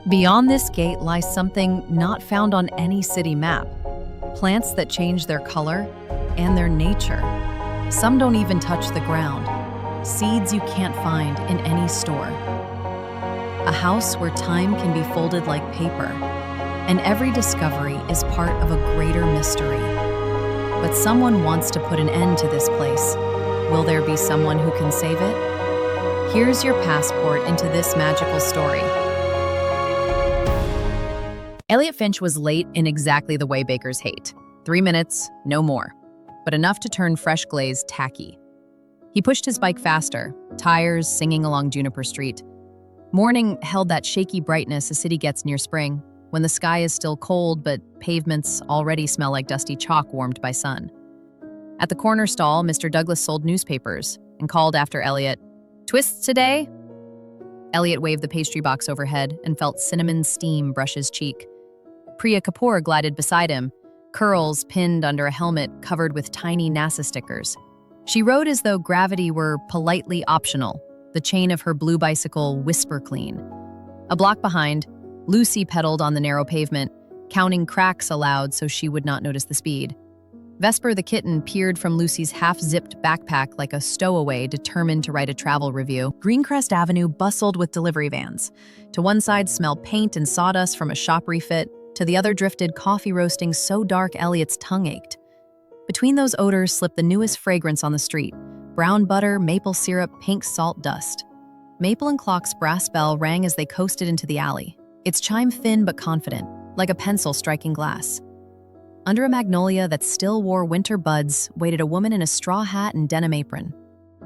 Beyond this gate lies something not found on any city map. Plants that change their color and their nature. Some don't even touch the ground. Seeds you can't find in any store. A house where time can be folded like paper, and every discovery is part of a greater mystery. But someone wants to put an end to this place. Will there be someone who can save it? Here's your passport into this magical story. Elliot Finch was late in exactly the way bakers hate. 3 minutes, no more, but enough to turn fresh glaze tacky. He pushed his bike faster, tires singing along Juniper Street. Morning held that shaky brightness a city gets near spring, when the sky is still cold but pavements already smell like dusty chalk warmed by sun. At the corner stall, Mr. Douglas sold newspapers and called after Elliot, "Twists today?" Elliot waved the pastry box overhead and felt cinnamon steam brush his cheek. Priya Kapoor glided beside him, curls pinned under a helmet covered with tiny NASA stickers. She rode as though gravity were politely optional, the chain of her blue bicycle whisper clean. A block behind, Lucy pedaled on the narrow pavement, counting cracks aloud so she would not notice the speed. Vesper the kitten peered from Lucy's half-zipped backpack like a stowaway determined to write a travel review. Greencrest Avenue bustled with delivery vans. To one side smelled paint and sawdust from a shop refit, to the other drifted coffee roasting so dark Elliot's tongue ached. Between those odors slipped the newest fragrance on the street: brown butter, maple syrup, pink salt dust. Maple and Clock's brass bell rang as they coasted into the alley, its chime thin but confident, like a pencil striking glass. Under a magnolia that still wore winter buds waited a woman in a straw hat and denim apron.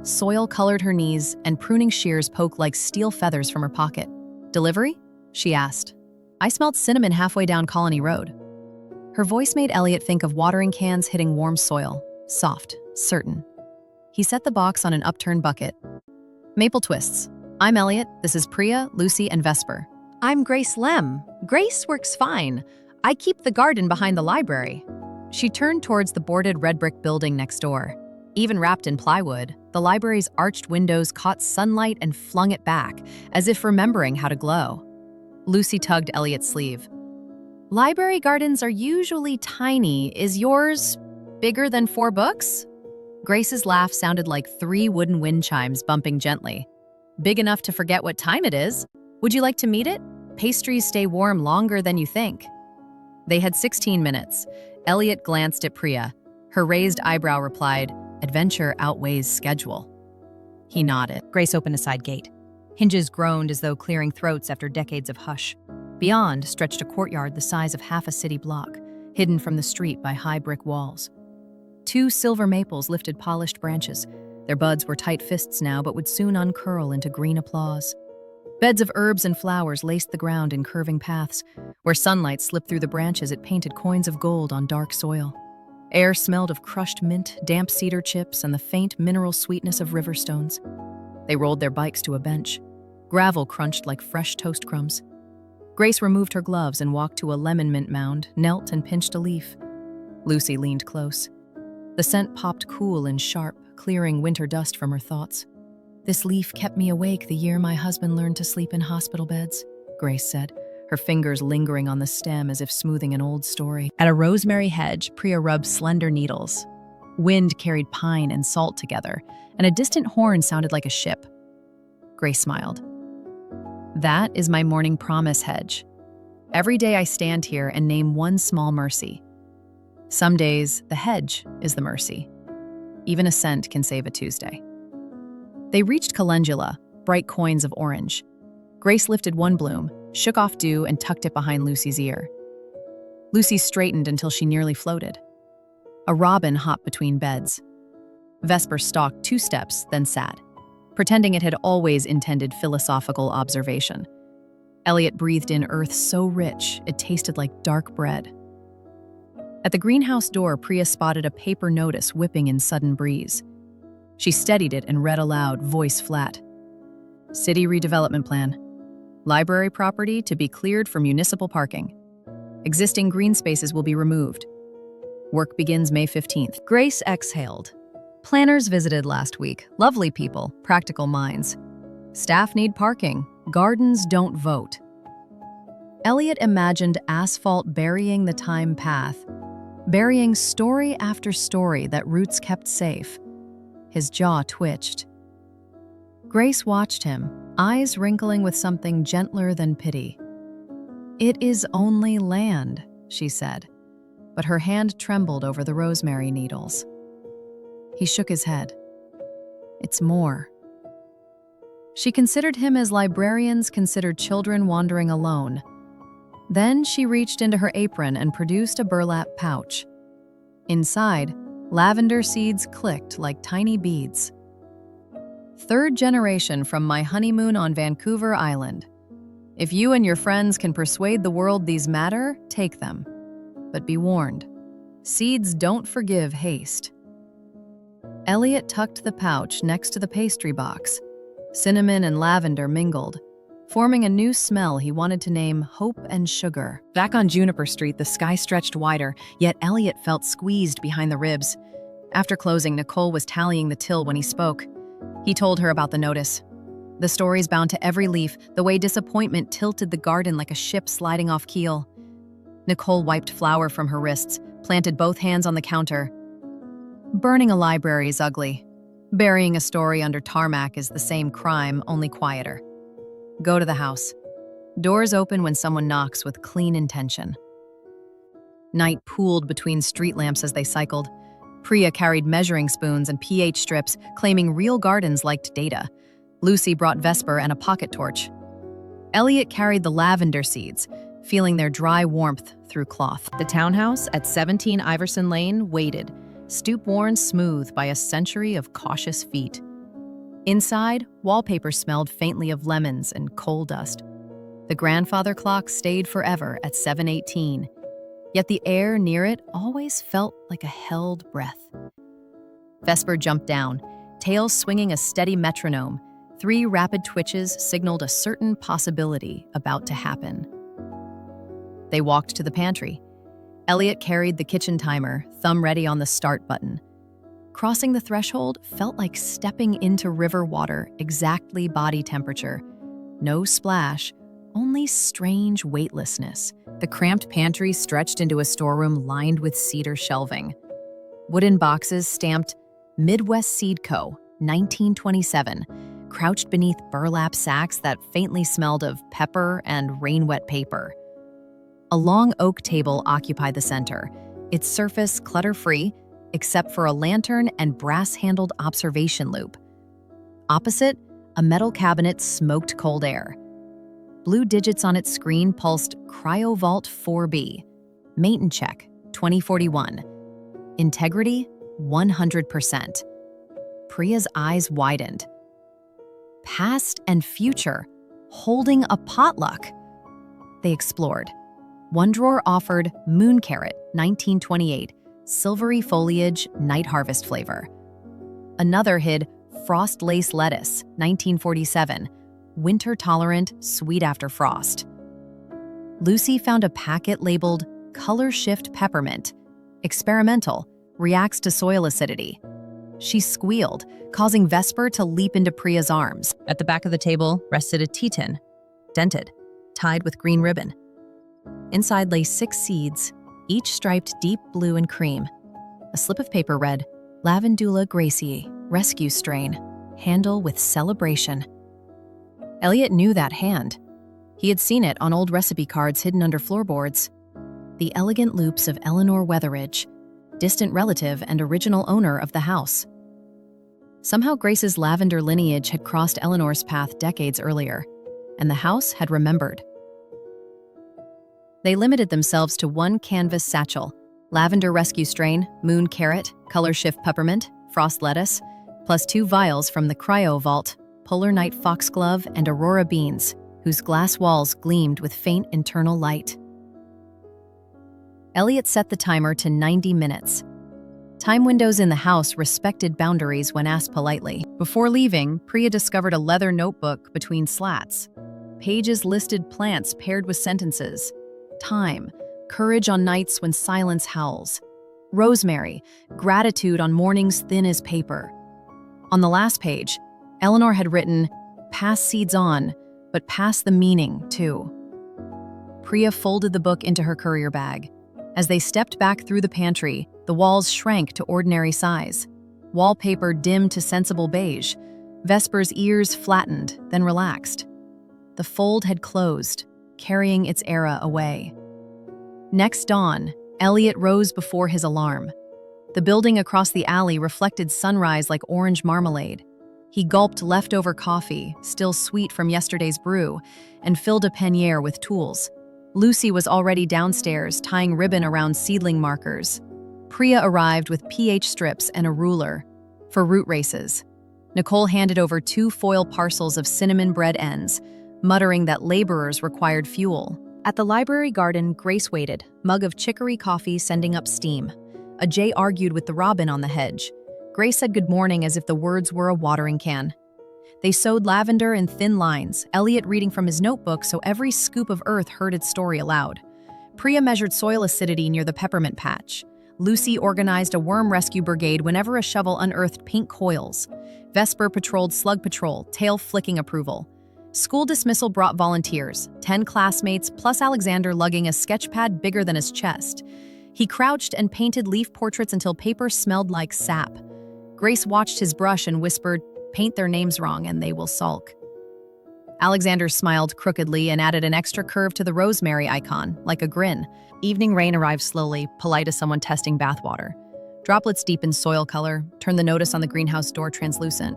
Soil colored her knees, and pruning shears poked like steel feathers from her pocket. "Delivery?" she asked. "I smelled cinnamon halfway down Colony Road." Her voice made Elliot think of watering cans hitting warm soil, soft, certain. He set the box on an upturned bucket. "Maple twists. I'm Elliot. This is Priya, Lucy, and Vesper." "I'm Grace Lemm. Grace works fine. I keep the garden behind the library." She turned towards the boarded red brick building next door. Even wrapped in plywood, the library's arched windows caught sunlight and flung it back, as if remembering how to glow. Lucy tugged Elliot's sleeve. "Library gardens are usually tiny. Is yours bigger than 4 books?" Grace's laugh sounded like 3 wooden wind chimes bumping gently. "Big enough to forget what time it is. Would you like to meet it? Pastries stay warm longer than you think." They had 16 minutes. Elliot glanced at Priya. Her raised eyebrow replied, "Adventure outweighs schedule." He nodded. Grace opened a side gate. Hinges groaned as though clearing throats after decades of hush. Beyond stretched a courtyard the size of half a city block, hidden from the street by high brick walls. 2 silver maples lifted polished branches. Their buds were tight fists now, but would soon uncurl into green applause. Beds of herbs and flowers laced the ground in curving paths. Where sunlight slipped through the branches, it painted coins of gold on dark soil. Air smelled of crushed mint, damp cedar chips, and the faint mineral sweetness of river stones. They rolled their bikes to a bench. Gravel crunched like fresh toast crumbs. Grace removed her gloves and walked to a lemon mint mound, knelt and pinched a leaf. Lucy leaned close. The scent popped cool and sharp, clearing winter dust from her thoughts. "This leaf kept me awake the year my husband learned to sleep in hospital beds," Grace said, her fingers lingering on the stem as if smoothing an old story. At a rosemary hedge, Priya rubbed slender needles. Wind carried pine and salt together, and a distant horn sounded like a ship. Grace smiled. "That is my morning promise hedge. Every day I stand here and name one small mercy. Some days, the hedge is the mercy. Even a cent can save a Tuesday." They reached calendula, bright coins of orange. Grace lifted one bloom, shook off dew, and tucked it behind Lucy's ear. Lucy straightened until she nearly floated. A robin hopped between beds. Vesper stalked 2 steps, then sat, pretending it had always intended philosophical observation. Elliot breathed in earth so rich it tasted like dark bread. At the greenhouse door, Priya spotted a paper notice whipping in sudden breeze. She steadied it and read aloud, voice flat. "City redevelopment plan. Library property to be cleared for municipal parking. Existing green spaces will be removed. Work begins May 15th. Grace exhaled. Planners visited last week. Lovely people, practical minds. Staff need parking. Gardens don't vote. Elliot imagined asphalt burying the time path, burying story after story that roots kept safe. His jaw twitched. Grace watched him, eyes wrinkling with something gentler than pity. "It is only land," she said, but her hand trembled over the rosemary needles. He shook his head. "It's more." She considered him as librarians considered children wandering alone. Then she reached into her apron and produced a burlap pouch. Inside, lavender seeds clicked like tiny beads. "Third generation from my honeymoon on Vancouver Island. If you and your friends can persuade the world these matter, take them. But be warned, seeds don't forgive haste." Elliot tucked the pouch next to the pastry box. Cinnamon and lavender mingled, forming a new smell he wanted to name Hope and Sugar. Back on Juniper Street, the sky stretched wider, yet Elliot felt squeezed behind the ribs. After closing, Nicole was tallying the till when he spoke. He told her about the notice. The stories bound to every leaf, the way disappointment tilted the garden like a ship sliding off keel. Nicole wiped flour from her wrists, planted both hands on the counter. "Burning a library is ugly. Burying a story under tarmac is the same crime, only quieter. Go to the house. Doors open when someone knocks with clean intention." Night pooled between street lamps as they cycled. Priya carried measuring spoons and pH strips, claiming real gardens liked data. Lucy brought Vesper and a pocket torch. Elliot carried the lavender seeds, feeling their dry warmth through cloth. The townhouse at 17 Iverson Lane waited, stoop-worn smooth by a century of cautious feet. Inside, wallpaper smelled faintly of lemons and coal dust. The grandfather clock stayed forever at 7:18, yet the air near it always felt like a held breath. Vesper jumped down, tail swinging a steady metronome. 3 rapid twitches signaled a certain possibility about to happen. They walked to the pantry. Elliot carried the kitchen timer, thumb ready on the start button. Crossing the threshold felt like stepping into river water, exactly body temperature. No splash, only strange weightlessness. The cramped pantry stretched into a storeroom lined with cedar shelving. Wooden boxes stamped Midwest Seed Co., 1927, crouched beneath burlap sacks that faintly smelled of pepper and rain-wet paper. A long oak table occupied the center, its surface clutter-free, except for a lantern and brass-handled observation loop. Opposite, a metal cabinet smoked cold air. Blue digits on its screen pulsed CryoVault 4B. Maintenance check, 2041. Integrity, 100%. Priya's eyes widened. Past and future, holding a potluck. They explored. One drawer offered Moon Carrot, 1928, silvery foliage, night harvest flavor. Another hid Frost Lace Lettuce, 1947, winter-tolerant, sweet after frost. Lucy found a packet labeled Color Shift Peppermint, experimental, reacts to soil acidity. She squealed, causing Vesper to leap into Priya's arms. At the back of the table rested a tea tin, dented, tied with green ribbon. Inside lay 6 seeds, each striped deep blue and cream. A slip of paper read, Lavandula gracie, rescue strain, handle with celebration. Elliot knew that hand. He had seen it on old recipe cards hidden under floorboards. The elegant loops of Eleanor Weatheridge, distant relative and original owner of the house. Somehow Grace's lavender lineage had crossed Eleanor's path decades earlier, and the house had remembered. They limited themselves to one canvas satchel, lavender rescue strain, moon carrot, color shift peppermint, frost lettuce, plus 2 vials from the CryoVault, polar night foxglove and aurora beans, whose glass walls gleamed with faint internal light. Elliot set the timer to 90 minutes. Time windows in the house respected boundaries when asked politely. Before leaving, Priya discovered a leather notebook between slats. Pages listed plants paired with sentences. Thyme, courage on nights when silence howls. Rosemary, gratitude on mornings thin as paper. On the last page, Eleanor had written, pass seeds on, but pass the meaning too. Priya folded the book into her courier bag. As they stepped back through the pantry, the walls shrank to ordinary size. Wallpaper dimmed to sensible beige. Vesper's ears flattened, then relaxed. The fold had closed, carrying its era away. Next dawn, Elliot rose before his alarm. The building across the alley reflected sunrise like orange marmalade. He gulped leftover coffee, still sweet from yesterday's brew, and filled a pannier with tools. Lucy was already downstairs, tying ribbon around seedling markers. Priya arrived with pH strips and a ruler for root races. Nicole handed over 2 foil parcels of cinnamon bread ends, muttering that laborers required fuel. At the library garden, Grace waited, mug of chicory coffee sending up steam. A jay argued with the robin on the hedge. Grace said good morning as if the words were a watering can. They sowed lavender in thin lines, Elliot reading from his notebook so every scoop of earth heard its story aloud. Priya measured soil acidity near the peppermint patch. Lucy organized a worm rescue brigade whenever a shovel unearthed pink coils. Vesper patrolled slug patrol, tail flicking approval. School dismissal brought volunteers, 10 classmates plus Alexander lugging a sketch pad bigger than his chest. He crouched and painted leaf portraits until paper smelled like sap. Grace watched his brush and whispered, "Paint their names wrong and they will sulk." Alexander smiled crookedly and added an extra curve to the rosemary icon, like a grin. Evening rain arrived slowly, polite as someone testing bathwater. Droplets deepened soil color, turned the notice on the greenhouse door translucent.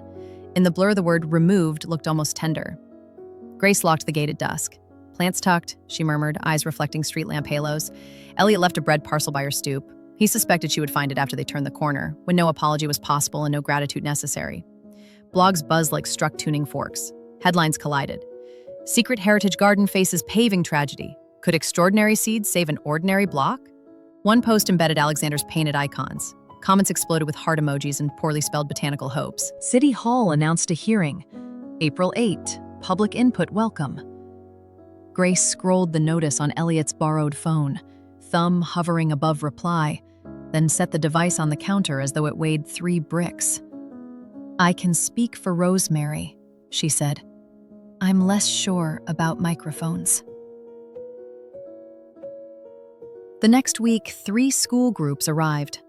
In the blur, the word "removed" looked almost tender. Grace locked the gate at dusk. "Plants tucked," she murmured, eyes reflecting street lamp halos. Elliot left a bread parcel by her stoop. He suspected she would find it after they turned the corner, when no apology was possible and no gratitude necessary. Blogs buzzed like struck tuning forks. Headlines collided. Secret Heritage Garden faces paving tragedy. Could extraordinary seeds save an ordinary block? One post embedded Alexander's painted icons. Comments exploded with heart emojis and poorly spelled botanical hopes. City Hall announced a hearing. April 8, public input welcome. Grace scrolled the notice on Elliot's borrowed phone, thumb hovering above reply, then set the device on the counter as though it weighed 3 bricks. "I can speak for Rosemary," she said. "I'm less sure about microphones." The next week, 3 school groups arrived.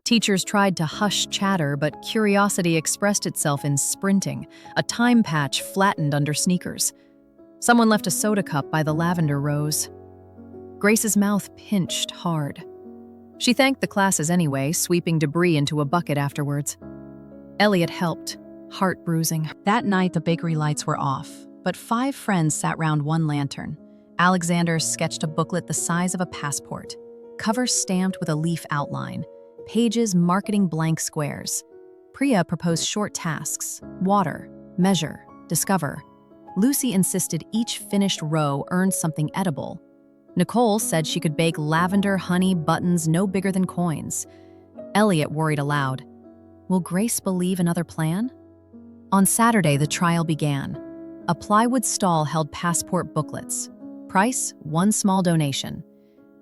Teachers tried to hush chatter, but curiosity expressed itself in sprinting, a time patch flattened under sneakers. Someone left a soda cup by the lavender rose. Grace's mouth pinched hard. She thanked the classes anyway, sweeping debris into a bucket afterwards. Elliot helped, heart bruising. That night, the bakery lights were off, but 5 friends sat round one lantern. Alexander sketched a booklet the size of a passport, cover stamped with a leaf outline, pages marketing blank squares. Priya proposed short tasks: water, measure, discover. Lucy insisted each finished row earned something edible. Nicole said she could bake lavender honey buttons no bigger than coins. Elliot worried aloud. Will Grace believe another plan? On Saturday, the trial began. A plywood stall held passport booklets. Price, 1 small donation.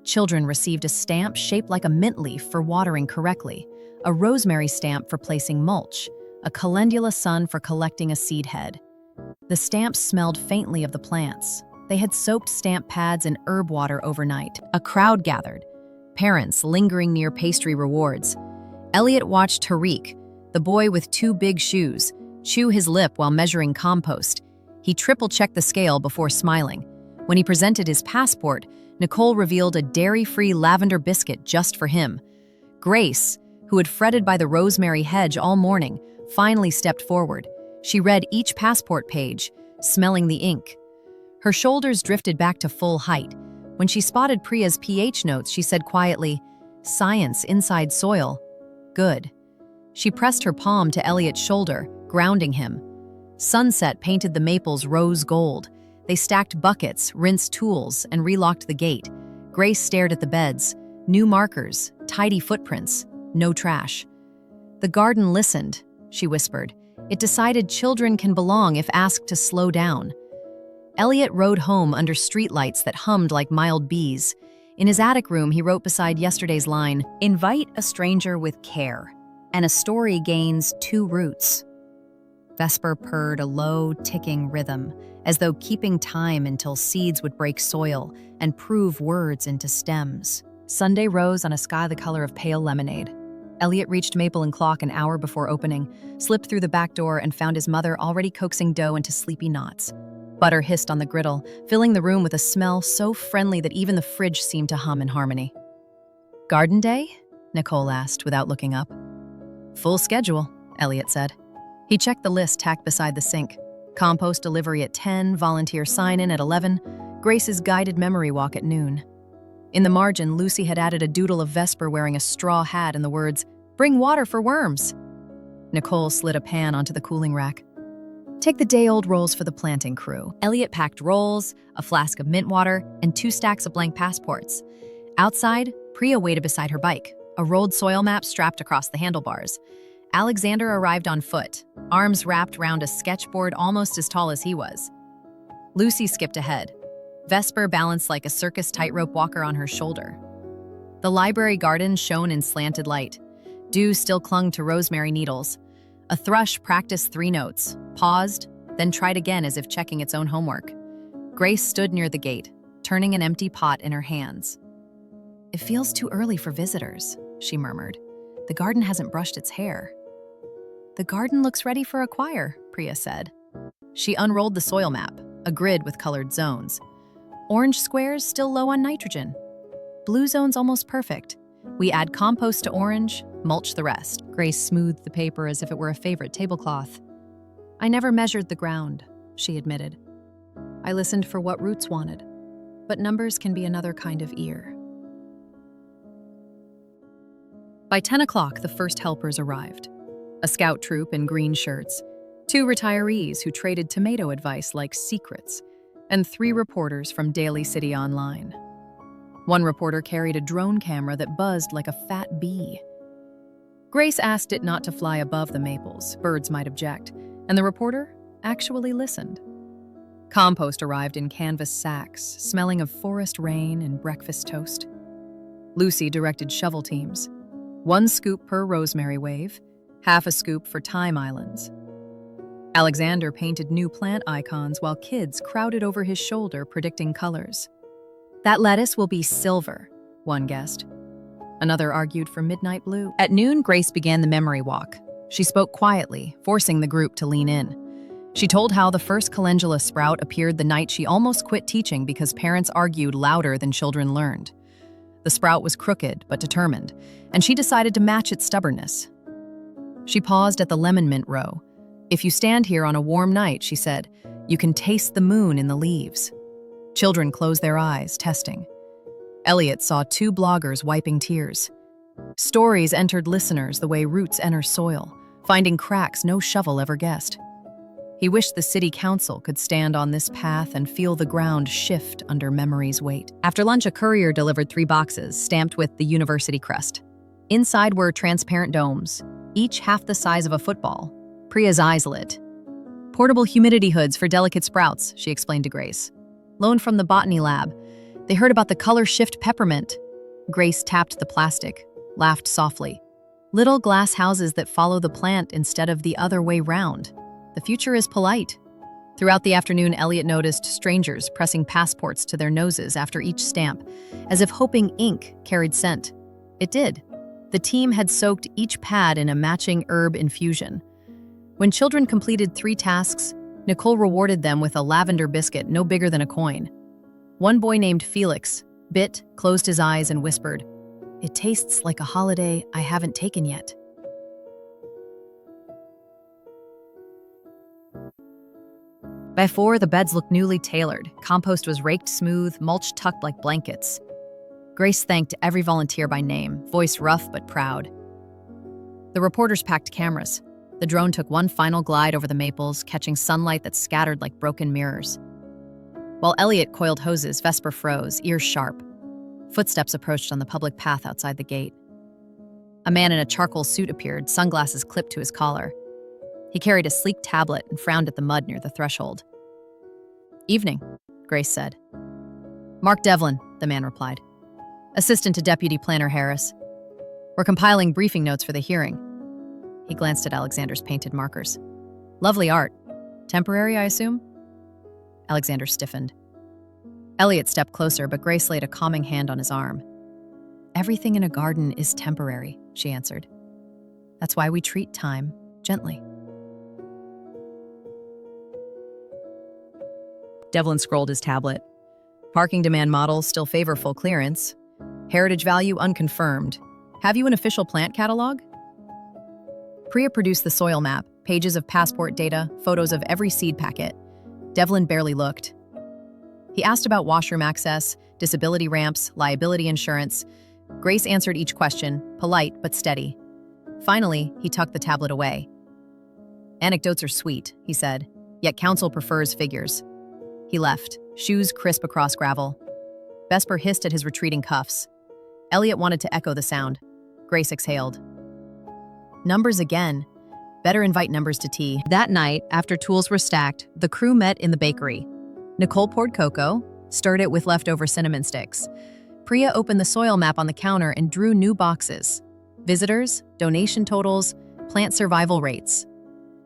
Children received a stamp shaped like a mint leaf for watering correctly, a rosemary stamp for placing mulch, a calendula sun for collecting a seed head. The stamps smelled faintly of the plants. They had soaked stamp pads in herb water overnight. A crowd gathered, parents lingering near pastry rewards. Elliot watched Tariq, the boy with 2 big shoes, chew his lip while measuring compost. He triple-checked the scale before smiling. When he presented his passport, Nicole revealed a dairy-free lavender biscuit just for him. Grace, who had fretted by the rosemary hedge all morning, finally stepped forward. She read each passport page, smelling the ink. Her shoulders drifted back to full height. When she spotted Priya's pH notes, she said quietly, "Science inside soil. Good." She pressed her palm to Elliot's shoulder, grounding him. Sunset painted the maples rose gold. They stacked buckets, rinsed tools, and relocked the gate. Grace stared at the beds. New markers, tidy footprints, no trash. "The garden listened," she whispered. "It decided children can belong if asked to slow down." Elliot rode home under streetlights that hummed like mild bees. In his attic room, he wrote beside yesterday's line, "Invite a stranger with care, and a story gains 2 roots." Vesper purred a low, ticking rhythm. as though keeping time until seeds would break soil and prove words into stems. Sunday rose on a sky the color of pale lemonade. Elliot reached Maple and Clock an hour before opening, slipped through the back door, and found his mother already coaxing dough into sleepy knots. Butter hissed on the griddle, filling the room with a smell so friendly that even the fridge seemed to hum in harmony. "Garden day?" Nicole asked without looking up. "Full schedule," Elliot said. He checked the list tacked beside the sink. Compost delivery at 10, volunteer sign-in at 11, Grace's guided memory walk at noon. In the margin, Lucy had added a doodle of Vesper wearing a straw hat and the words, "Bring water for worms." Nicole slid a pan onto the cooling rack. "Take the day-old rolls for the planting crew." Elliot packed rolls, a flask of mint water, and 2 stacks of blank passports. Outside, Priya waited beside her bike, a rolled soil map strapped across the handlebars. Alexander arrived on foot, arms wrapped round a sketchboard almost as tall as he was. Lucy skipped ahead. Vesper balanced like a circus tightrope walker on her shoulder. The library garden shone in slanted light. Dew still clung to rosemary needles. A thrush practiced 3 notes, paused, then tried again as if checking its own homework. Grace stood near the gate, turning an empty pot in her hands. "It feels too early for visitors," she murmured. "The garden hasn't brushed its hair." "The garden looks ready for a choir," Priya said. She unrolled the soil map, a grid with colored zones. Orange squares still low on nitrogen. Blue zones almost perfect. We add compost to orange, mulch the rest. Grace smoothed the paper as if it were a favorite tablecloth. "I never measured the ground," she admitted. "I listened for what roots wanted. But numbers can be another kind of ear." By 10 o'clock, the first helpers arrived. A scout troop in green shirts, 2 retirees who traded tomato advice like secrets, and 3 reporters from Daily City Online. One reporter carried a drone camera that buzzed like a fat bee. Grace asked it not to fly above the maples, birds might object, and the reporter actually listened. Compost arrived in canvas sacks, smelling of forest rain and breakfast toast. Lucy directed shovel teams. 1 scoop per rosemary wave, half a scoop for thyme islands. Alexander painted new plant icons while kids crowded over his shoulder predicting colors. "That lettuce will be silver," one guessed. Another argued for midnight blue. At noon, Grace began the memory walk. She spoke quietly, forcing the group to lean in. She told how the first calendula sprout appeared the night she almost quit teaching because parents argued louder than children learned. The sprout was crooked but determined, and she decided to match its stubbornness. She paused at the lemon mint row. "If you stand here on a warm night," she said, "you can taste the moon in the leaves." Children closed their eyes, testing. Elliot saw 2 bloggers wiping tears. Stories entered listeners the way roots enter soil, finding cracks no shovel ever guessed. He wished the city council could stand on this path and feel the ground shift under memory's weight. After lunch, a courier delivered 3 boxes, stamped with the university crest. Inside were transparent domes, each half the size of a football. Priya's eyes lit. "Portable humidity hoods for delicate sprouts," she explained to Grace. "Loaned from the botany lab. They heard about the color shift peppermint." Grace tapped the plastic, laughed softly. "Little glass houses that follow the plant instead of the other way round. The future is polite." Throughout the afternoon, Elliot noticed strangers pressing passports to their noses after each stamp, as if hoping ink carried scent. It did. The team had soaked each pad in a matching herb infusion. When children completed 3 tasks, Nicole rewarded them with a lavender biscuit no bigger than a coin. One boy named Felix bit, closed his eyes, and whispered, "It tastes like a holiday I haven't taken yet." By 4, the beds looked newly tailored. Compost was raked smooth, mulch tucked like blankets. Grace thanked every volunteer by name, voice rough but proud. The reporters packed cameras. The drone took one final glide over the maples, catching sunlight that scattered like broken mirrors. While Elliot coiled hoses, Vesper froze, ears sharp. Footsteps approached on the public path outside the gate. A man in a charcoal suit appeared, sunglasses clipped to his collar. He carried a sleek tablet and frowned at the mud near the threshold. "Evening," Grace said. "Mark Devlin," the man replied. "Assistant to Deputy Planner Harris. We're compiling briefing notes for the hearing." He glanced at Alexander's painted markers. "Lovely art. Temporary, I assume?" Alexander stiffened. Elliot stepped closer, but Grace laid a calming hand on his arm. "Everything in a garden is temporary," she answered. "That's why we treat time gently." Devlin scrolled his tablet. Parking demand models still favor full clearance. Heritage value unconfirmed. Have you an official plant catalog? Priya produced the soil map, pages of passport data, photos of every seed packet. Devlin barely looked. He asked about washroom access, disability ramps, liability insurance. Grace answered each question, polite but steady. Finally, he tucked the tablet away. "Anecdotes are sweet," he said, "yet council prefers figures." He left, shoes crisp across gravel. Vesper hissed at his retreating cuffs. Elliot wanted to echo the sound. Grace exhaled. Numbers again. Better invite numbers to tea. That night, after tools were stacked, the crew met in the bakery. Nicole poured cocoa, stirred it with leftover cinnamon sticks. Priya opened the soil map on the counter and drew new boxes. Visitors, donation totals, plant survival rates.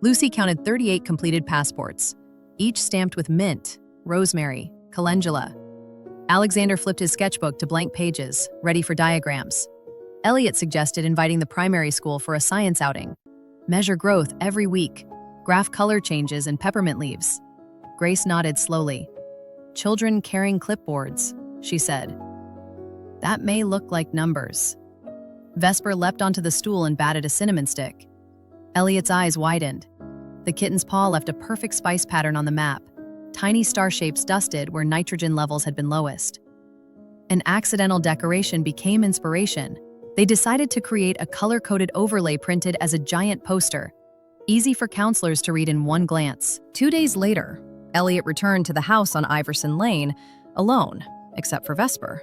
Lucy counted 38 completed passports, each stamped with mint, rosemary, calendula. Alexander flipped his sketchbook to blank pages, ready for diagrams. Elliot suggested inviting the primary school for a science outing. Measure growth every week, graph color changes and peppermint leaves. Grace nodded slowly. "Children carrying clipboards," she said. "That may look like numbers." Vesper leapt onto the stool and batted a cinnamon stick. Elliot's eyes widened. The kitten's paw left a perfect spice pattern on the map, tiny star shapes dusted where nitrogen levels had been lowest. An accidental decoration became inspiration. They decided to create a color-coded overlay printed as a giant poster, easy for counselors to read in one glance. 2 days later, Elliot returned to the house on Iverson Lane, alone, except for Vesper.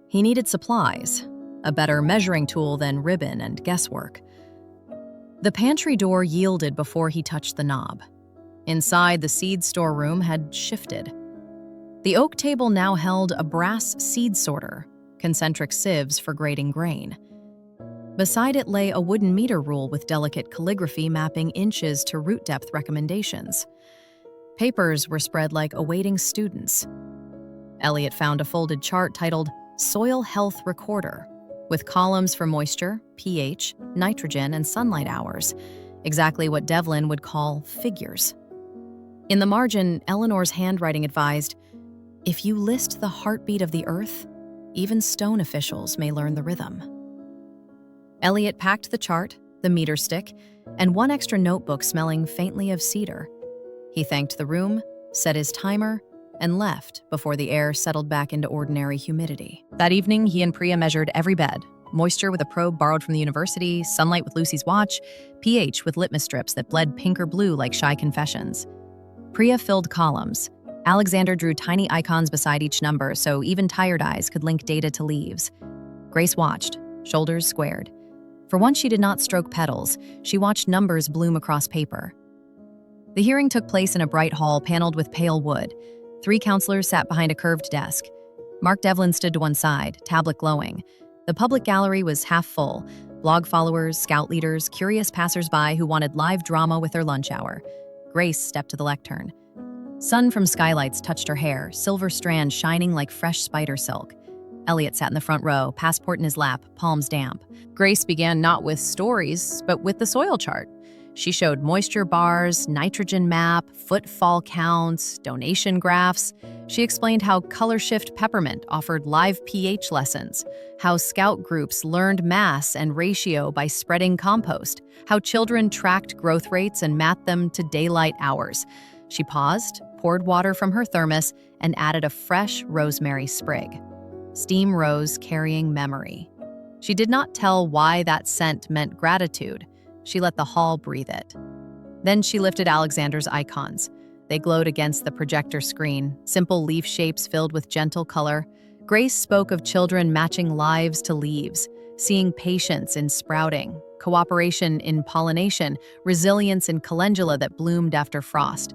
He needed supplies, a better measuring tool than ribbon and guesswork. The pantry door yielded before he touched the knob. Inside, the seed storeroom had shifted. The oak table now held a brass seed sorter, concentric sieves for grading grain. Beside it lay a wooden meter rule with delicate calligraphy mapping inches to root depth recommendations. Papers were spread like awaiting students. Elliot found a folded chart titled Soil Health Recorder, with columns for moisture, pH, nitrogen, and sunlight hours, exactly what Devlin would call figures. In the margin, Eleanor's handwriting advised, "If you list the heartbeat of the earth, even stone officials may learn the rhythm." Elliot packed the chart, the meter stick, and one extra notebook smelling faintly of cedar. He thanked the room, set his timer, and left before the air settled back into ordinary humidity. That evening, he and Priya measured every bed, moisture with a probe borrowed from the university, sunlight with Lucy's watch, pH with litmus strips that bled pink or blue like shy confessions. Priya filled columns. Alexander drew tiny icons beside each number so even tired eyes could link data to leaves. Grace watched, shoulders squared. For once she did not stroke petals, she watched numbers bloom across paper. The hearing took place in a bright hall paneled with pale wood. 3 counselors sat behind a curved desk. Mark Devlin stood to one side, tablet glowing. The public gallery was half full. Blog followers, scout leaders, curious passersby who wanted live drama with their lunch hour. Grace stepped to the lectern. Sun from skylights touched her hair, silver strands shining like fresh spider silk. Elliot sat in the front row, passport in his lap, palms damp. Grace began not with stories, but with the soil chart. She showed moisture bars, nitrogen map, footfall counts, donation graphs. She explained how Color Shift Peppermint offered live pH lessons, how scout groups learned mass and ratio by spreading compost, how children tracked growth rates and mapped them to daylight hours. She paused, poured water from her thermos, and added a fresh rosemary sprig. Steam rose carrying memory. She did not tell why that scent meant gratitude. She let the hall breathe it. Then she lifted Alexander's icons. They glowed against the projector screen, simple leaf shapes filled with gentle color. Grace spoke of children matching lives to leaves, seeing patience in sprouting, cooperation in pollination, resilience in calendula that bloomed after frost.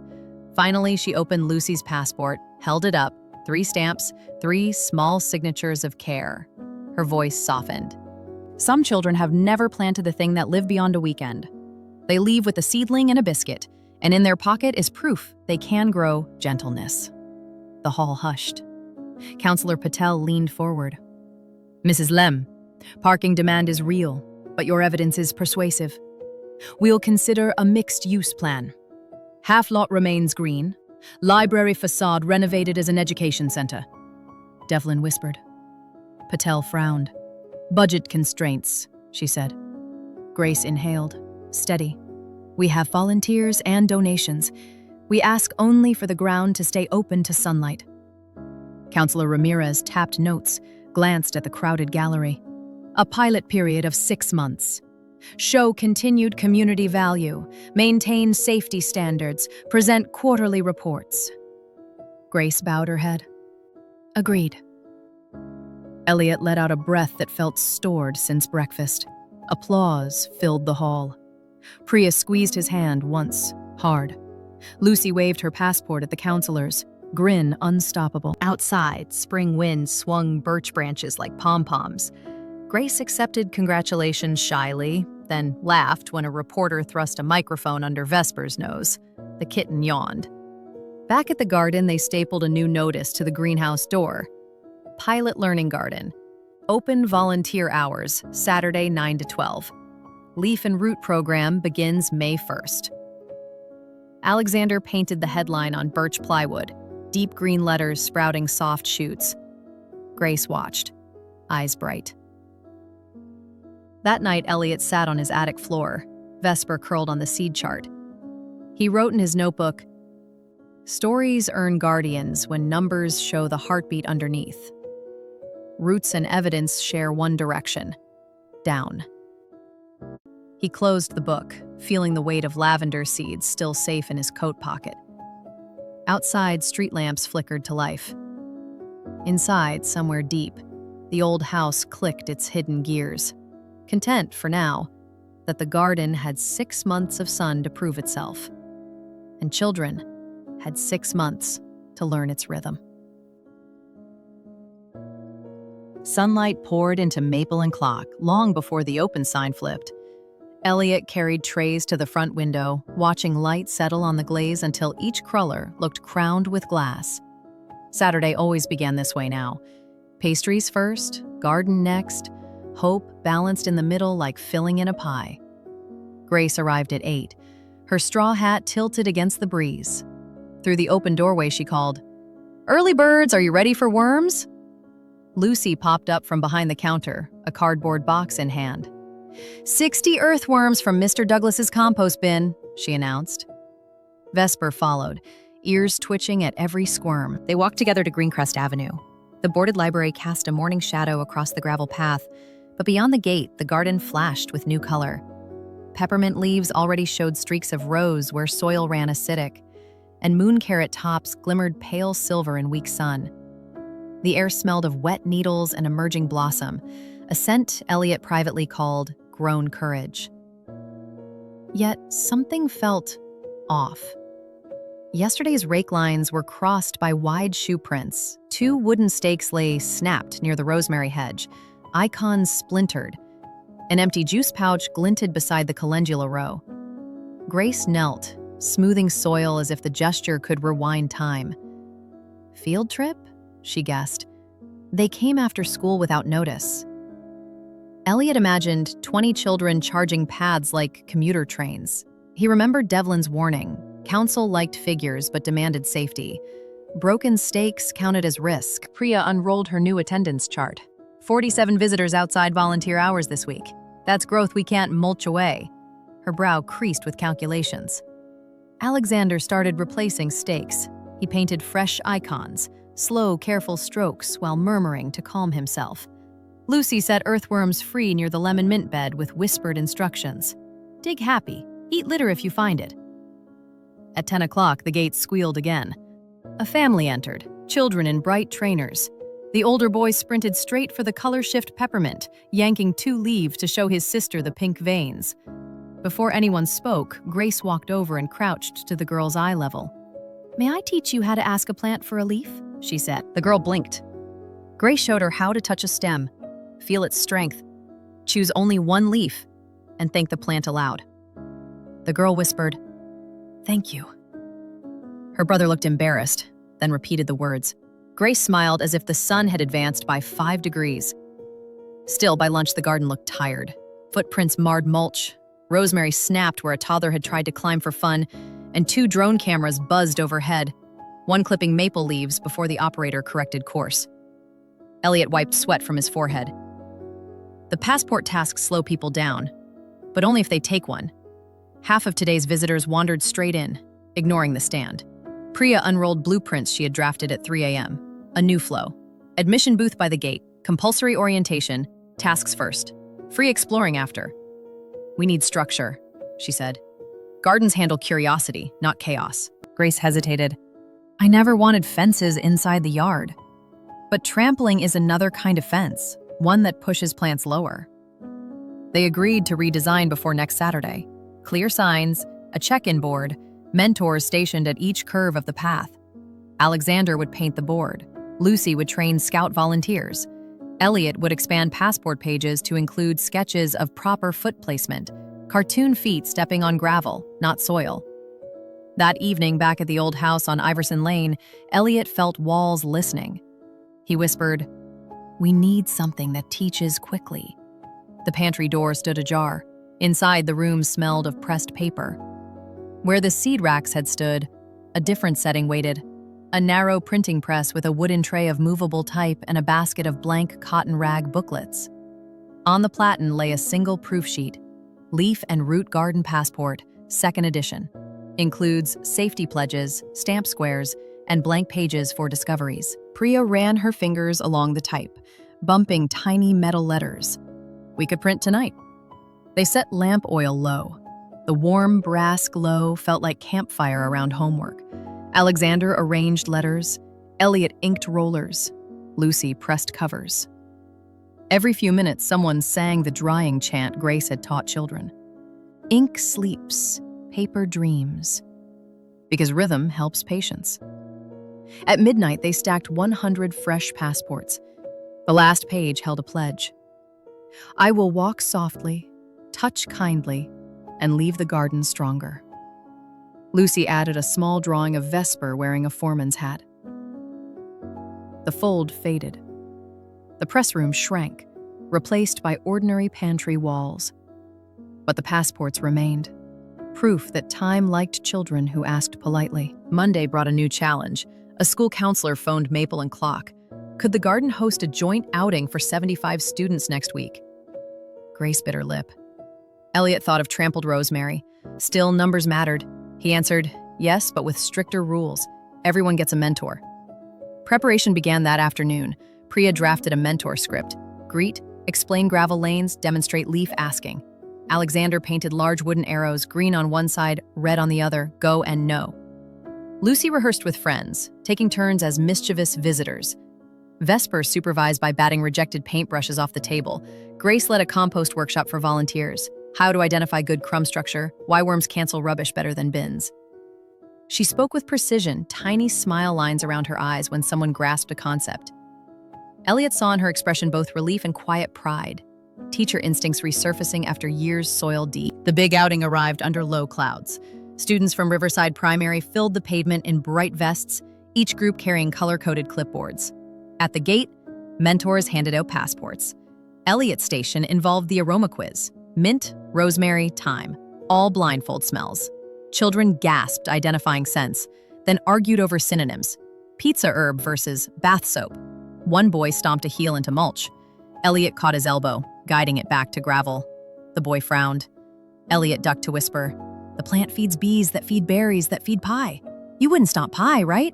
Finally, she opened Lucy's passport, held it up, 3 stamps, 3 small signatures of care. Her voice softened. Some children have never planted the thing that lived beyond a weekend. They leave with a seedling and a biscuit, And in their pocket is proof they can grow gentleness. The hall hushed. Counselor Patel leaned forward. Mrs. Lemm, parking demand is real, but your evidence is persuasive. We'll consider a mixed-use plan. Half lot remains green, library facade renovated as an education center. Devlin whispered. Patel frowned. Budget constraints, she said. Grace inhaled. Steady. We have volunteers and donations. We ask only for the ground to stay open to sunlight. Counselor Ramirez tapped notes, glanced at the crowded gallery. A pilot period of 6 months. Show continued community value, maintain safety standards, present quarterly reports. Grace bowed her head. Agreed. Elliot let out a breath that felt stored since breakfast. Applause filled the hall. Priya squeezed his hand once, hard. Lucy waved her passport at the counselors, grin unstoppable. Outside, spring winds swung birch branches like pom-poms. Grace accepted congratulations shyly, then laughed when a reporter thrust a microphone under Vesper's nose. The kitten yawned. Back at the garden, they stapled a new notice to the greenhouse door. Pilot Learning Garden. Open volunteer hours, Saturday 9 to 12. Leaf and Root program begins May 1st. Alexander painted the headline on birch plywood, deep green letters sprouting soft shoots. Grace watched, eyes bright. That night, Elliot sat on his attic floor, Vesper curled on the seed chart. He wrote in his notebook, "Stories earn guardians when numbers show the heartbeat underneath. Roots and evidence share one direction, down." He closed the book, feeling the weight of lavender seeds still safe in his coat pocket. Outside, street lamps flickered to life. Inside, somewhere deep, the old house clicked its hidden gears, content, for now, that the garden had 6 months of sun to prove itself, and children had 6 months to learn its rhythm. Sunlight poured into maple and clock long before the open sign flipped. Elliot carried trays to the front window, watching light settle on the glaze until each cruller looked crowned with glass. Saturday always began this way now. Pastries first, garden next, hope balanced in the middle like filling in a pie. Grace arrived at 8, her straw hat tilted against the breeze. Through the open doorway she called, "Early birds, are you ready for worms?" Lucy popped up from behind the counter, a cardboard box in hand. 60 earthworms from Mr. Douglas's compost bin, she announced. Vesper followed, ears twitching at every squirm. They walked together to Greencrest Avenue. The boarded library cast a morning shadow across the gravel path, but beyond the gate, the garden flashed with new color. Peppermint leaves already showed streaks of rose where soil ran acidic, and moon carrot tops glimmered pale silver in weak sun. The air smelled of wet needles and emerging blossom, a scent Elliot privately called grown courage. Yet something felt off. Yesterday's rake lines were crossed by wide shoe prints. 2 wooden stakes lay snapped near the rosemary hedge, icons splintered. An empty juice pouch glinted beside the calendula row. Grace knelt, smoothing soil as if the gesture could rewind time. Field trip? She guessed. They came after school without notice. Elliot imagined 20 children charging paths like commuter trains. He remembered Devlin's warning. Council liked figures but demanded safety. Broken stakes counted as risk. Priya unrolled her new attendance chart. 47 visitors outside volunteer hours this week. That's growth we can't mulch away. Her brow creased with calculations. Alexander started replacing stakes. He painted fresh icons, slow, careful strokes while murmuring to calm himself. Lucy set earthworms free near the lemon mint bed with whispered instructions. Dig happy. Eat litter if you find it. At 10 o'clock, the gates squealed again. A family entered, children in bright trainers. The older boy sprinted straight for the color shift peppermint, yanking 2 leaves to show his sister the pink veins. Before anyone spoke, Grace walked over and crouched to the girl's eye level. "May I teach you how to ask a plant for a leaf?" she said. The girl blinked. Grace showed her how to touch a stem, feel its strength, choose only 1 leaf, and thank the plant aloud. The girl whispered, Thank you." Her brother looked embarrassed, then repeated the words. Grace smiled as if the sun had advanced by 5 degrees. Still, by lunch, the garden looked tired. Footprints marred mulch. Rosemary snapped where a toddler had tried to climb for fun, and 2 drone cameras buzzed overhead, one clipping maple leaves before the operator corrected course. Elliot wiped sweat from his forehead. The passport tasks slow people down, but only if they take one. Half of today's visitors wandered straight in, ignoring the stand. Priya unrolled blueprints she had drafted at 3 a.m. A new flow. Admission booth by the gate, compulsory orientation, tasks first, free exploring after. "We need structure," she said. "Gardens handle curiosity, not chaos." Grace hesitated. "I never wanted fences inside the yard." "But trampling is another kind of fence, one that pushes plants lower." They agreed to redesign before next Saturday. Clear signs, a check-in board, mentors stationed at each curve of the path. Alexander would paint the board. Lucy would train scout volunteers. Elliot would expand passport pages to include sketches of proper foot placement, cartoon feet stepping on gravel, not soil. That evening, back at the old house on Iverson Lane, Elliot felt walls listening. He whispered, "We need something that teaches quickly." The pantry door stood ajar. Inside, the room smelled of pressed paper. Where the seed racks had stood, a different setting waited. A narrow printing press with a wooden tray of movable type and a basket of blank cotton rag booklets. On the platen lay a single proof sheet, Leaf and Root Garden Passport, 2nd edition. Includes safety pledges, stamp squares, and blank pages for discoveries. Priya ran her fingers along the type, bumping tiny metal letters. "We could print tonight." They set lamp oil low. The warm brass glow felt like campfire around homework. Alexander arranged letters. Elliot inked rollers. Lucy pressed covers. Every few minutes, someone sang the drying chant Grace had taught children. "Ink sleeps, paper dreams." Because rhythm helps patience. At midnight, they stacked 100 fresh passports. The last page held a pledge. "I will walk softly, touch kindly, and leave the garden stronger." Lucy added a small drawing of Vesper wearing a foreman's hat. The fold faded. The press room shrank, replaced by ordinary pantry walls. But the passports remained, proof that time liked children who asked politely. Monday brought a new challenge. A school counselor phoned Maple and Clock. Could the garden host a joint outing for 75 students next week? Grace bit her lip. Elliot thought of trampled rosemary. Still, numbers mattered. He answered, yes, but with stricter rules. Everyone gets a mentor. Preparation began that afternoon. Priya drafted a mentor script. Greet, explain gravel lanes, demonstrate leaf asking. Alexander painted large wooden arrows, green on one side, red on the other, go and no. Lucy rehearsed with friends, taking turns as mischievous visitors. Vesper supervised by batting rejected paintbrushes off the table. Grace led a compost workshop for volunteers. How to identify good crumb structure, why worms cancel rubbish better than bins. She spoke with precision, tiny smile lines around her eyes when someone grasped a concept. Elliot saw in her expression both relief and quiet pride, teacher instincts resurfacing after years soiled deep. The big outing arrived under low clouds. Students from Riverside Primary filled the pavement in bright vests, each group carrying color-coded clipboards. At the gate, mentors handed out passports. Elliot's station involved the aroma quiz. Mint, rosemary, thyme, all blindfold smells. Children gasped, identifying scents, then argued over synonyms. Pizza herb versus bath soap. One boy stomped a heel into mulch. Elliot caught his elbow, guiding it back to gravel. The boy frowned. Elliot ducked to whisper, "The plant feeds bees that feed berries that feed pie. You wouldn't stomp pie, right?"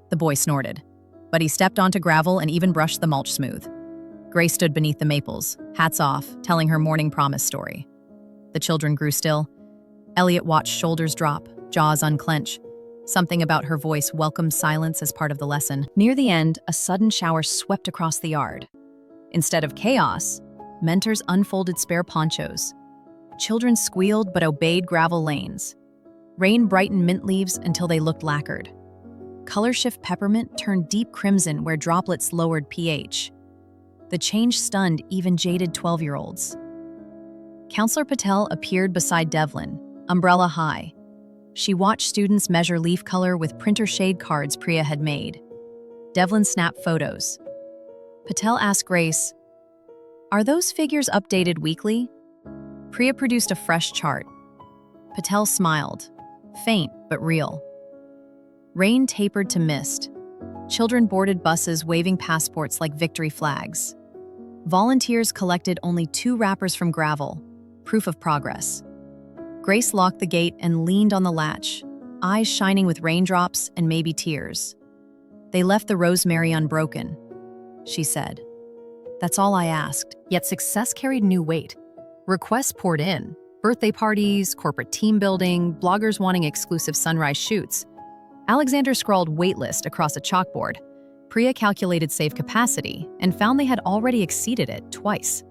The boy snorted, but he stepped onto gravel and even brushed the mulch smooth. Grace stood beneath the maples, hats off, telling her morning promise story. The children grew still. Elliot watched shoulders drop, jaws unclench. Something about her voice welcomed silence as part of the lesson. Near the end, a sudden shower swept across the yard. Instead of chaos, mentors unfolded spare ponchos. Children squealed but obeyed gravel lanes. Rain brightened mint leaves until they looked lacquered. Color shift peppermint turned deep crimson where droplets lowered pH. The change stunned even jaded 12-year-olds. Counselor Patel appeared beside Devlin, umbrella high. she watched students measure leaf color with printer shade cards Priya had made. Devlin snapped photos. Patel asked Grace, "Are those figures updated weekly?" Priya produced a fresh chart. Patel smiled, faint but real. Rain tapered to mist. Children boarded buses waving passports like victory flags. Volunteers collected only 2 wrappers from gravel, proof of progress. Grace locked the gate and leaned on the latch, eyes shining with raindrops and maybe tears. "They left the rosemary unbroken," she said. "That's all I asked." Yet success carried new weight. Requests poured in. Birthday parties, corporate team building, bloggers wanting exclusive sunrise shoots. Alexander scrawled waitlist across a chalkboard. Priya calculated save capacity and found they had already exceeded it twice.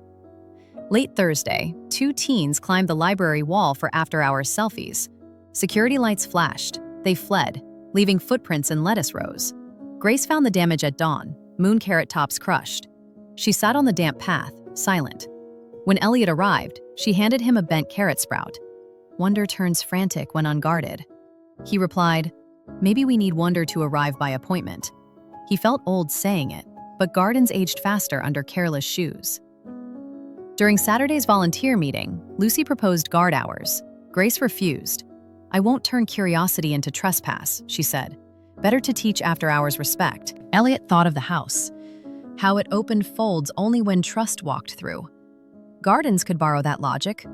Late Thursday, 2 teens climbed the library wall for after-hours selfies. Security lights flashed. They fled, leaving footprints in lettuce rows. Grace found the damage at dawn, moon carrot tops crushed. She sat on the damp path, silent. When Elliot arrived, she handed him a bent carrot sprout. Wonder turns frantic when unguarded. He replied, "Maybe we need wonder to arrive by appointment." He felt old saying it, but gardens aged faster under careless shoes. During Saturday's volunteer meeting, Lucy proposed guard hours. Grace refused. "I won't turn curiosity into trespass," she said. "Better to teach after-hours respect." Elliot thought of the house, how it opened folds only when trust walked through. Gardens could borrow that logic.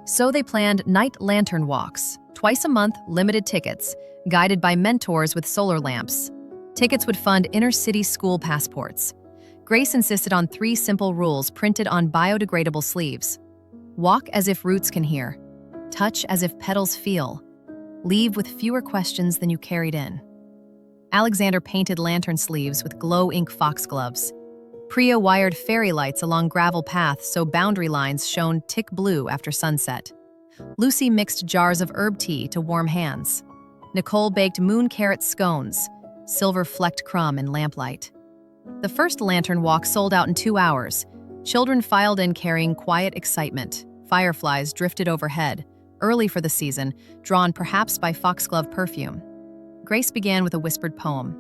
So they planned night lantern walks, twice a month, limited tickets, guided by mentors with solar lamps. Tickets would fund inner-city school passports. Grace insisted on 3 simple rules printed on biodegradable sleeves. Walk as if roots can hear. Touch as if petals feel. Leave with fewer questions than you carried in. Alexander painted lantern sleeves with glow ink foxgloves. Priya wired fairy lights along gravel paths so boundary lines shone tick blue after sunset. Lucy mixed jars of herb tea to warm hands. Nicole baked moon carrot scones, silver-flecked crumb in lamplight. The first lantern walk sold out in 2 hours. Children filed in carrying quiet excitement. Fireflies drifted overhead, early for the season, drawn perhaps by foxglove perfume. Grace began with a whispered poem.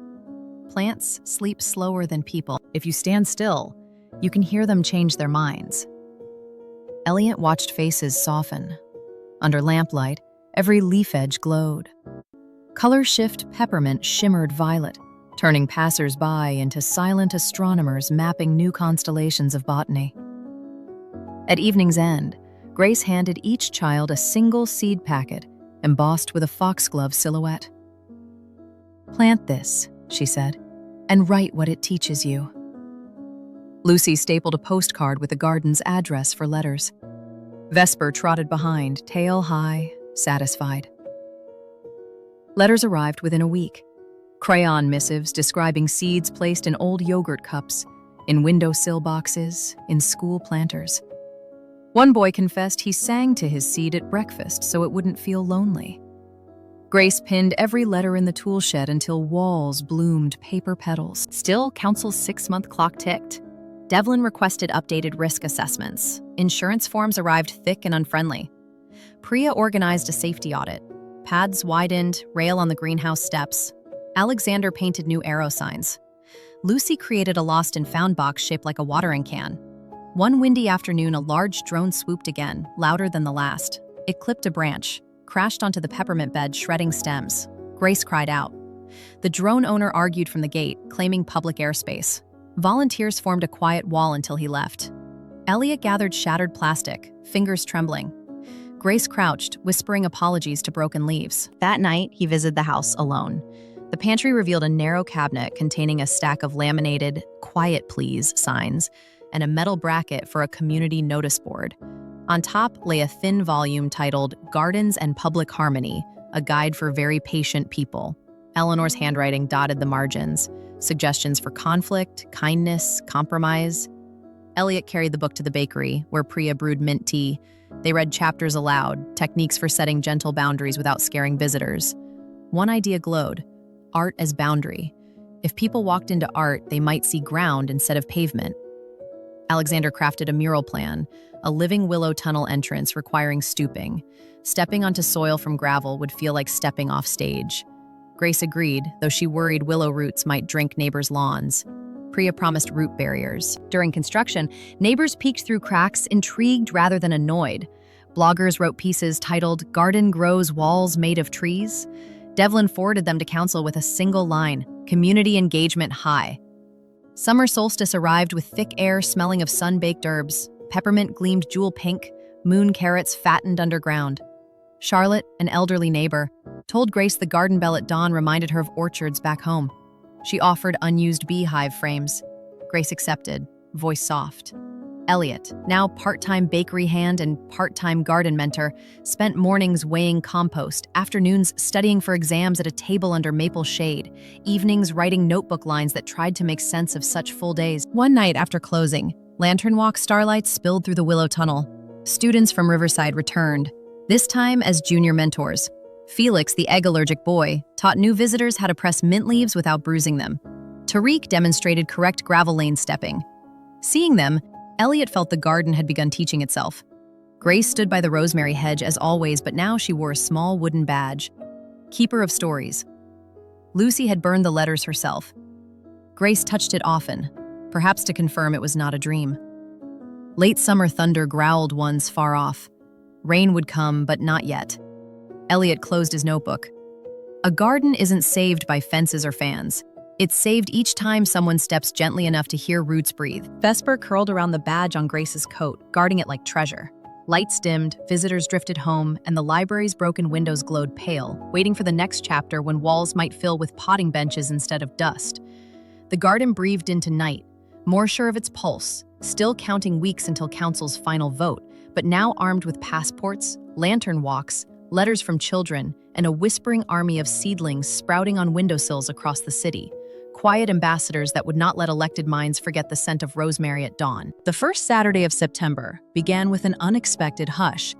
Plants sleep slower than people. If you stand still, you can hear them change their minds. Elliot watched faces soften. Under lamplight, every leaf edge glowed. Color shift peppermint shimmered violet, turning passers-by into silent astronomers mapping new constellations of botany. At evening's end, Grace handed each child a single seed packet embossed with a foxglove silhouette. "Plant this," she said, "and write what it teaches you." Lucy stapled a postcard with the garden's address for letters. Vesper trotted behind, tail high, satisfied. Letters arrived within a week. Crayon missives describing seeds placed in old yogurt cups, in windowsill boxes, in school planters. One boy confessed he sang to his seed at breakfast so it wouldn't feel lonely. Grace pinned every letter in the tool shed until walls bloomed paper petals. Still, Council's 6-month clock ticked. Devlin requested updated risk assessments. Insurance forms arrived thick and unfriendly. Priya organized a safety audit. Paths widened, rail on the greenhouse steps. Alexander painted new arrow signs. Lucy created a lost and found box shaped like a watering can. One windy afternoon, a large drone swooped again, louder than the last. It clipped a branch, crashed onto the peppermint bed, shredding stems. Grace cried out. The drone owner argued from the gate, claiming public airspace. Volunteers formed a quiet wall until he left. Elliot gathered shattered plastic, fingers trembling. Grace crouched, whispering apologies to broken leaves. That night, he visited the house alone. The pantry revealed a narrow cabinet containing a stack of laminated "Quiet Please" signs and a metal bracket for a community notice board. On top lay a thin volume titled Gardens and Public Harmony, a guide for very patient people. Eleanor's handwriting dotted the margins, suggestions for conflict, kindness, compromise. Elliot carried the book to the bakery, where Priya brewed mint tea. They read chapters aloud, techniques for setting gentle boundaries without scaring visitors. One idea glowed: art as boundary. If people walked into art, they might see ground instead of pavement. Alexander crafted a mural plan, a living willow tunnel entrance requiring stooping. Stepping onto soil from gravel would feel like stepping off stage. Grace agreed, though she worried willow roots might drink neighbors' lawns. Priya promised root barriers. During construction, neighbors peeked through cracks, intrigued rather than annoyed. Bloggers wrote pieces titled, "Garden Grows Walls Made of Trees." Devlin forwarded them to council with a single line, "Community engagement high." Summer solstice arrived with thick air smelling of sun-baked herbs. Peppermint gleamed jewel pink, moon carrots fattened underground. Charlotte, an elderly neighbor, told Grace the garden bell at dawn reminded her of orchards back home. She offered unused beehive frames. Grace accepted, voice soft. Elliot, now part-time bakery hand and part-time garden mentor, spent mornings weighing compost, afternoons studying for exams at a table under maple shade, evenings writing notebook lines that tried to make sense of such full days. One night after closing, lantern walk starlight spilled through the willow tunnel. Students from Riverside returned, this time as junior mentors. Felix, the egg-allergic boy, taught new visitors how to press mint leaves without bruising them. Tariq demonstrated correct gravel lane stepping. Seeing them, Elliot felt the garden had begun teaching itself. Grace stood by the rosemary hedge as always, but now she wore a small wooden badge. Keeper of stories. Lucy had burned the letters herself. Grace touched it often, perhaps to confirm it was not a dream. Late summer thunder growled once far off. Rain would come, but not yet. Elliot closed his notebook. A garden isn't saved by fences or fans. It's saved each time someone steps gently enough to hear roots breathe. Vesper curled around the badge on Grace's coat, guarding it like treasure. Lights dimmed, visitors drifted home, and the library's broken windows glowed pale, waiting for the next chapter when walls might fill with potting benches instead of dust. The garden breathed into night, more sure of its pulse, still counting weeks until council's final vote, but now armed with passports, lantern walks, letters from children, and a whispering army of seedlings sprouting on windowsills across the city. Quiet ambassadors that would not let elected minds forget the scent of rosemary at dawn. The first Saturday of September began with an unexpected hush.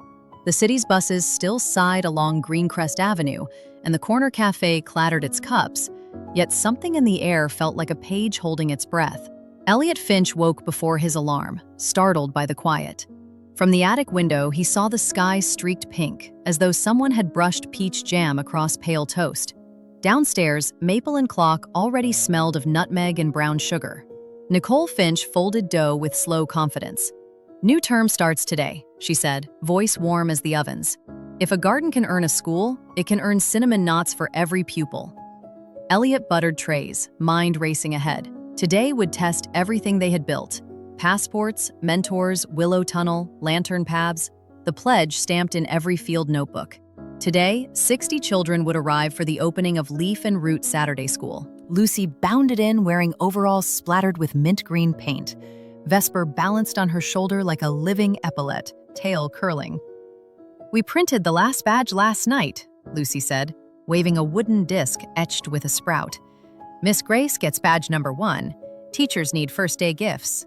The city's buses still sighed along Greencrest Avenue, and the corner cafe clattered its cups, yet something in the air felt like a page holding its breath. Elliot Finch woke before his alarm, startled by the quiet. From the attic window, he saw the sky streaked pink, as though someone had brushed peach jam across pale toast. Downstairs, Maple and Clock already smelled of nutmeg and brown sugar. Nicole Finch folded dough with slow confidence. "New term starts today," she said, voice warm as the ovens. "If a garden can earn a school, it can earn cinnamon knots for every pupil." Elliot buttered trays, mind racing ahead. Today would test everything they had built. Passports, mentors, willow tunnel, lantern paths, the pledge stamped in every field notebook. Today, 60 children would arrive for the opening of Leaf and Root Saturday School. Lucy bounded in wearing overalls splattered with mint green paint. Vesper balanced on her shoulder like a living epaulette, tail curling. "We printed the last badge last night," Lucy said, waving a wooden disc etched with a sprout. "Miss Grace gets badge number 1. Teachers need first-day gifts."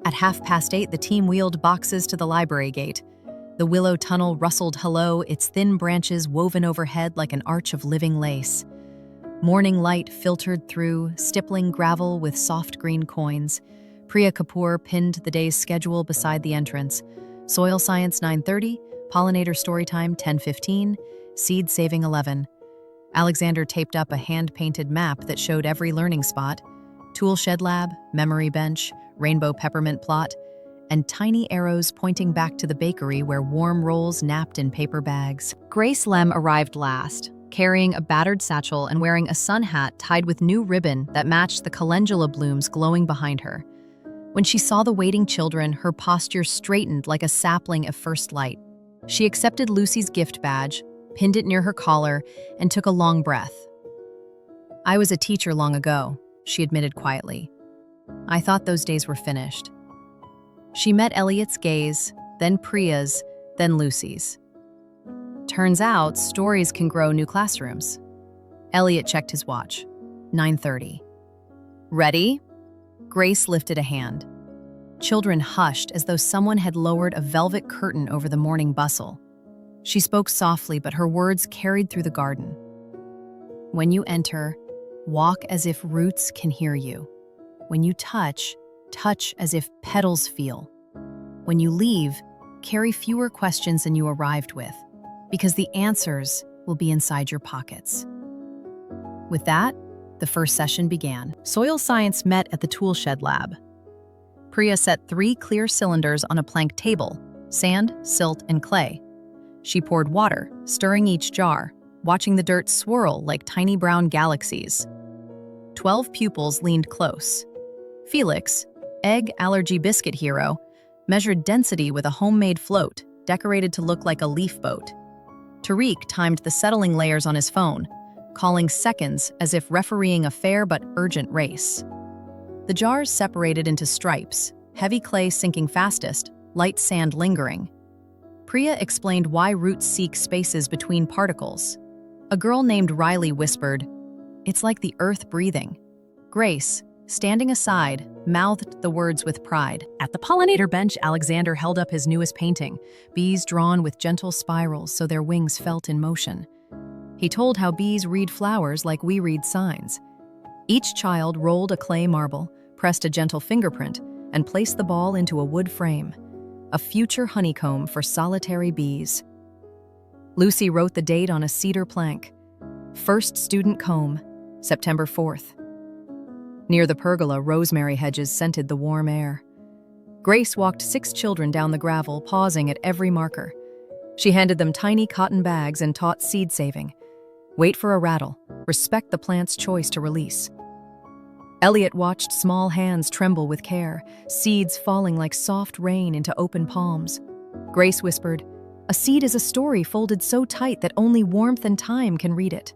At 8:30, the team wheeled boxes to the library gate. The willow tunnel rustled hello, its thin branches woven overhead like an arch of living lace. Morning light filtered through, stippling gravel with soft green coins. Priya Kapoor pinned the day's schedule beside the entrance. Soil science 9:30, pollinator storytime 10:15, seed saving 11. Alexander taped up a hand-painted map that showed every learning spot. Tool shed lab, memory bench, Rainbow Peppermint Plot, and tiny arrows pointing back to the bakery where warm rolls napped in paper bags. Grace Lemm arrived last, carrying a battered satchel and wearing a sun hat tied with new ribbon that matched the calendula blooms glowing behind her. When she saw the waiting children, her posture straightened like a sapling at first light. She accepted Lucy's gift badge, pinned it near her collar, and took a long breath. "I was a teacher long ago," she admitted quietly. "I thought those days were finished." She met Elliot's gaze, then Priya's, then Lucy's. Turns out, stories can grow new classrooms. Elliot checked his watch. 9:30. "Ready?" Grace lifted a hand. Children hushed as though someone had lowered a velvet curtain over the morning bustle. She spoke softly, but her words carried through the garden. "When you enter, walk as if roots can hear you. When you touch, touch as if petals feel. When you leave, carry fewer questions than you arrived with, because the answers will be inside your pockets. With that, the first session began. Soil science met at the toolshed lab. Priya set 3 clear cylinders on a plank table: sand, silt, and clay. She poured water, stirring each jar, watching the dirt swirl like tiny brown galaxies. 12 pupils leaned close. Felix, egg allergy biscuit hero, measured density with a homemade float, decorated to look like a leaf boat. Tariq timed the settling layers on his phone, calling seconds as if refereeing a fair but urgent race. The jars separated into stripes, heavy clay sinking fastest, light sand lingering. Priya explained why roots seek spaces between particles. A girl named Riley whispered, "It's like the earth breathing." Grace, standing aside, mouthed the words with pride. At the pollinator bench, Alexander held up his newest painting, bees drawn with gentle spirals so their wings felt in motion. He told how bees read flowers like we read signs. Each child rolled a clay marble, pressed a gentle fingerprint, and placed the ball into a wood frame, a future honeycomb for solitary bees. Lucy wrote the date on a cedar plank. First student comb, September 4th. Near the pergola, rosemary hedges scented the warm air. Grace walked 6 children down the gravel, pausing at every marker. She handed them tiny cotton bags and taught seed saving. Wait for a rattle. Respect the plant's choice to release. Elliot watched small hands tremble with care, seeds falling like soft rain into open palms. Grace whispered, "A seed is a story folded so tight that only warmth and time can read it."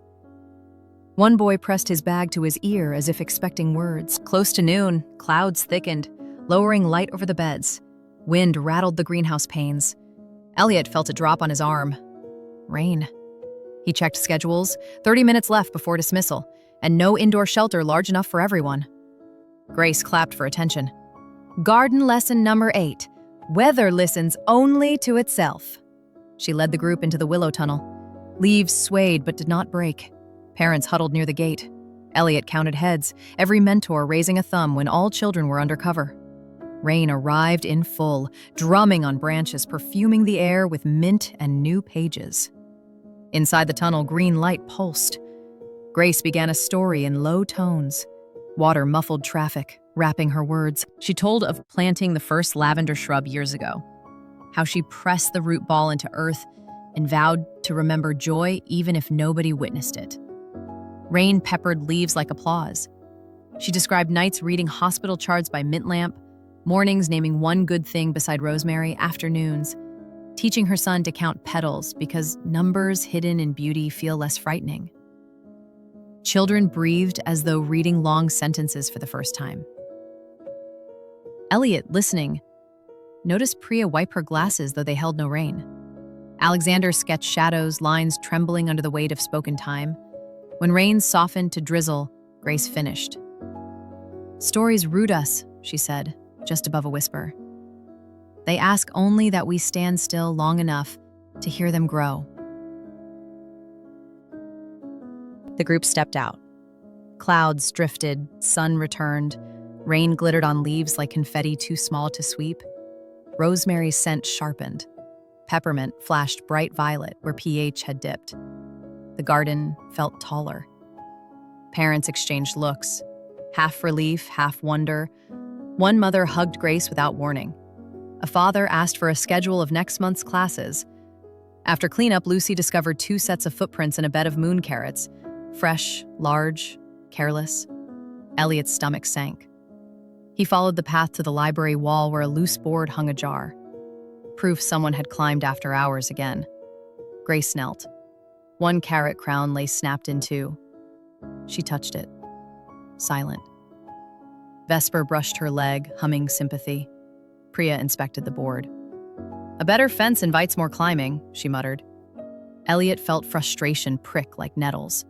One boy pressed his bag to his ear as if expecting words. Close to noon, clouds thickened, lowering light over the beds. Wind rattled the greenhouse panes. Elliot felt a drop on his arm. Rain. He checked schedules, 30 minutes left before dismissal, and no indoor shelter large enough for everyone. Grace clapped for attention. Garden lesson number 8. Weather listens only to itself. She led the group into the willow tunnel. Leaves swayed but did not break. Parents huddled near the gate. Elliot counted heads, every mentor raising a thumb when all children were under cover. Rain arrived in full, drumming on branches, perfuming the air with mint and new pages. Inside the tunnel, green light pulsed. Grace began a story in low tones. Water muffled traffic, wrapping her words. She told of planting the first lavender shrub years ago, how she pressed the root ball into earth and vowed to remember joy even if nobody witnessed it. Rain peppered leaves like applause. She described nights reading hospital charts by mint lamp, mornings naming one good thing beside rosemary, afternoons teaching her son to count petals because numbers hidden in beauty feel less frightening. Children breathed as though reading long sentences for the first time. Elliot, listening, noticed Priya wipe her glasses though they held no rain. Alexander sketched shadows, lines trembling under the weight of spoken time. When rain softened to drizzle, Grace finished. Stories root us, she said, just above a whisper. They ask only that we stand still long enough to hear them grow. The group stepped out. Clouds drifted, sun returned, rain glittered on leaves like confetti too small to sweep. Rosemary's scent sharpened. Peppermint flashed bright violet where pH had dipped. The garden felt taller. Parents exchanged looks, half relief, half wonder. One mother hugged Grace without warning. A father asked for a schedule of next month's classes. After cleanup, Lucy discovered 2 sets of footprints in a bed of moon carrots. Fresh, large, careless. Elliot's stomach sank. He followed the path to the library wall where a loose board hung ajar. Proof someone had climbed after hours again. Grace knelt. One carrot crown lay snapped in 2. She touched it. Silent. Vesper brushed her leg, humming sympathy. Priya inspected the board. A better fence invites more climbing, she muttered. Elliot felt frustration prick like nettles.